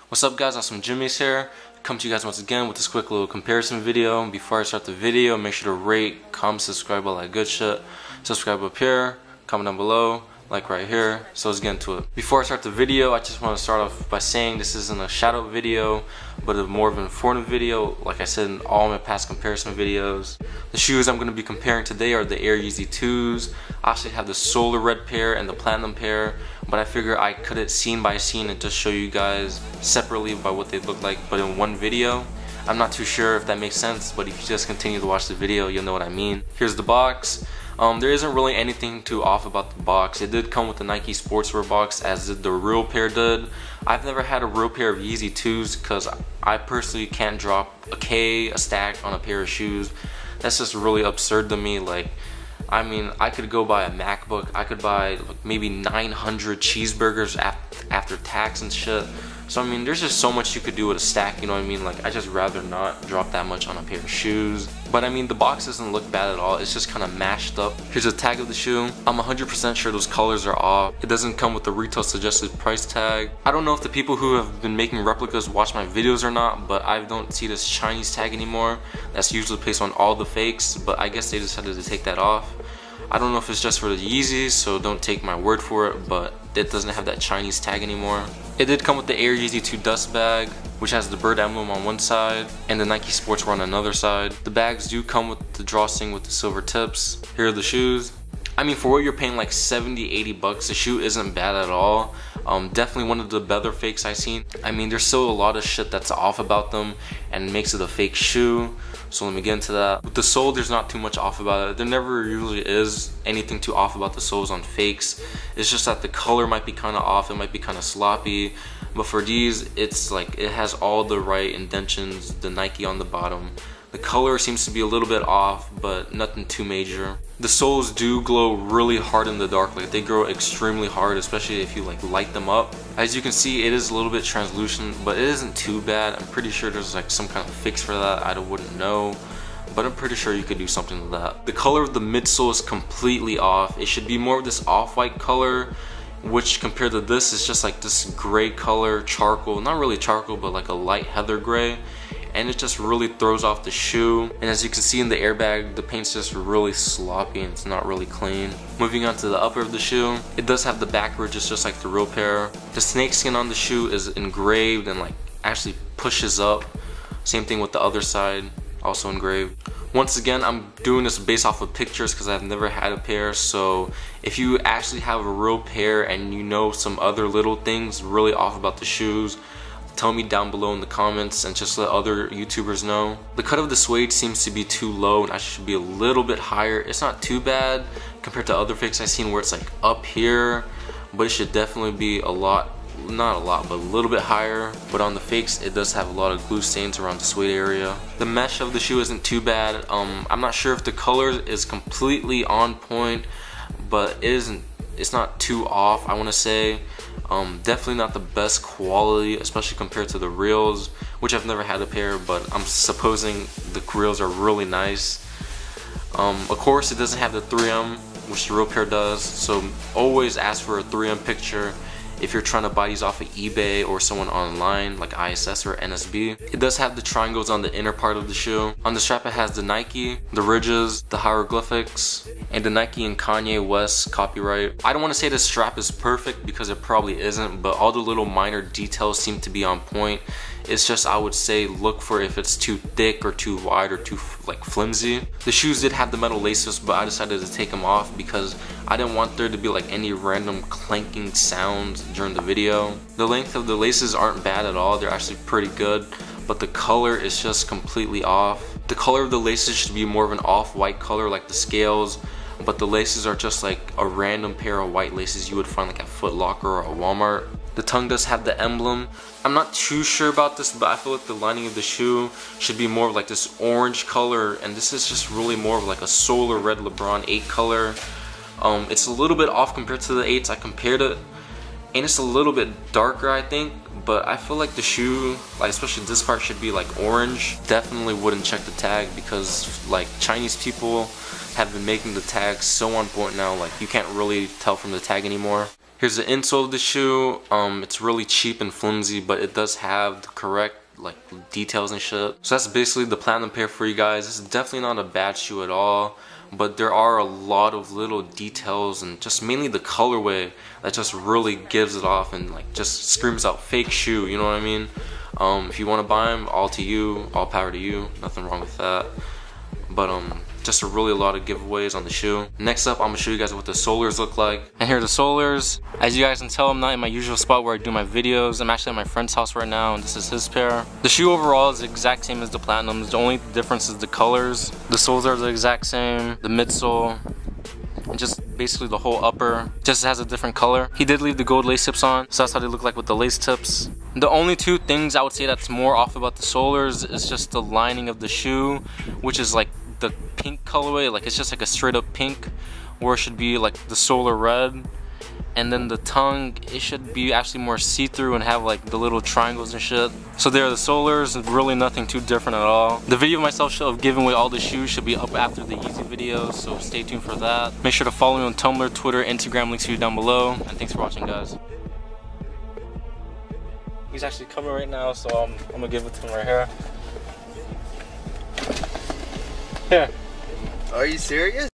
What's up guys, Awesome Jimmy's here. Come to you guys once again with this quick little comparison video. Before I start the video, make sure to rate, comment, subscribe, all that good shit. Subscribe up here, comment down below, like right here. So let's get into it. Before I start the video, I just want to start off by saying this isn't a shout out video, but more of an informative video, like I said in all my past comparison videos. The shoes I'm going to be comparing today are the Air Yeezy 2s. I actually have the solar red pair and the platinum pair, but I figure I cut it scene by scene and just show you guys separately by what they look like, but in one video. I'm not too sure if that makes sense, but if you just continue to watch the video, you'll know what I mean. Here's the box. There isn't really anything too off about the box. It did come with the Nike sportswear box, as did the real pair did. I've never had a real pair of Yeezy 2s because I personally can't drop a stack on a pair of shoes. That's just really absurd to me. Like, I mean, I could go buy a MacBook, I could buy like maybe 900 cheeseburgers after tax and shit. So I mean, there's just so much you could do with a stack, you know what I mean? Like, I just rather not drop that much on a pair of shoes. But I mean, the box doesn't look bad at all. It's just kind of mashed up. Here's the tag of the shoe. I'm 100% sure those colors are off. It doesn't come with the retail suggested price tag. I don't know if the people who have been making replicas watch my videos or not, but I don't see this Chinese tag anymore. That's usually placed on all the fakes, but I guess they decided to take that off. I don't know if it's just for the Yeezys, so don't take my word for it, but it doesn't have that Chinese tag anymore. It did come with the Air Yeezy 2 dust bag, which has the bird emblem on one side and the Nike sportswear on another side. The bags do come with the drawstring with the silver tips. Here are the shoes. I mean, for what you're paying like 70-80 bucks, the shoe isn't bad at all. Definitely one of the better fakes I've seen. I mean, there's still a lot of shit that's off about them and makes it a fake shoe. So let me get into that. With the sole, there's not too much off about it. There never usually is anything too off about the soles on fakes. It's just that the color might be kind of off, it might be kind of sloppy. But for these, it's like it has all the right indentions, the Nike on the bottom. The color seems to be a little bit off, but nothing too major. The soles do glow really hard in the dark. Like, they glow extremely hard, especially if you like light them up. As you can see, it is a little bit translucent, but it isn't too bad. I'm pretty sure there's like some kind of fix for that. I wouldn't know, but I'm pretty sure you could do something with that. The color of the midsole is completely off. It should be more of this off-white color, which compared to this is just like this gray color, charcoal. Not really charcoal, but like a light heather gray. And it just really throws off the shoe. And as you can see in the airbag, the paint's just really sloppy and it's not really clean. Moving on to the upper of the shoe, it does have the back ridges just like the real pair. The snake skin on the shoe is engraved and like actually pushes up. Same thing with the other side, also engraved. Once again, I'm doing this based off of pictures because I've never had a pair. So if you actually have a real pair and you know some other little things really off about the shoes, tell me down below in the comments and just let other YouTubers know. The cut of the suede seems to be too low and I should be a little bit higher. It's not too bad compared to other fakes I've seen where it's like up here, but it should definitely be a lot, not a lot, but a little bit higher. But on the fakes, it does have a lot of glue stains around the suede area. The mesh of the shoe isn't too bad. I'm not sure if the color is completely on point, but it's not too off, I want to say. Definitely not the best quality, especially compared to the reals, which I've never had a pair, but I'm supposing the reals are really nice. Of course, it doesn't have the 3M, which the real pair does, so always ask for a 3M picture if you're trying to buy these off of eBay or someone online like ISS or NSB. It does have the triangles on the inner part of the shoe. On the strap, it has the Nike, the ridges, the hieroglyphics, and the Nike and Kanye West copyright. I don't want to say the strap is perfect because it probably isn't, but all the little minor details seem to be on point. It's just, I would say, look for if it's too thick or too wide or too like flimsy. The shoes did have the metal laces, but I decided to take them off because I didn't want there to be like any random clanking sounds during the video. The length of the laces aren't bad at all. They're actually pretty good, but the color is just completely off. The color of the laces should be more of an off-white color like the scales, but the laces are just like a random pair of white laces you would find like at Foot Locker or a Walmart. The tongue does have the emblem. I'm not too sure about this, but I feel like the lining of the shoe should be more of like this orange color, and this is just really more of like a solar red LeBron 8 color. It's a little bit off compared to the 8s. I compared it, and it's a little bit darker, I think, but I feel like the shoe, like especially this part, should be like orange. Definitely wouldn't check the tag because like Chinese people have been making the tag so on point now, like you can't really tell from the tag anymore. Here's the insole of the shoe. It's really cheap and flimsy, but it does have the correct like details and shit. So that's basically the platinum pair for you guys. This is definitely not a bad shoe at all, but there are a lot of little details and just mainly the colorway that just really gives it off and like just screams out fake shoe, you know what I mean? If you want to buy them, all to you, all power to you, nothing wrong with that. But just a lot of giveaways on the shoe. Next up, I'm gonna show you guys what the solars look like. And here are the solars. As you guys can tell, I'm not in my usual spot where I do my videos. I'm actually at my friend's house right now, and this is his pair. The shoe overall is the exact same as the platinums. The only difference is the colors. The soles are the exact same. The midsole, and just basically the whole upper just has a different color. He did leave the gold lace tips on, so that's how they look like with the lace tips. The only two things I would say that's more off about the solars is just the lining of the shoe, which is like the pink colorway. Like it's just like a straight up pink, where it should be like the solar red. And then the tongue, it should be actually more see-through and have like the little triangles and shit. So there are the solars, really nothing too different at all. The video of myself of giving away all the shoes should be up after the Yeezy video, so stay tuned for that. Make sure to follow me on Tumblr, Twitter, Instagram, links to you down below. And thanks for watching, guys. He's actually coming right now, so I'm gonna give it to him right here. Here. Are you serious?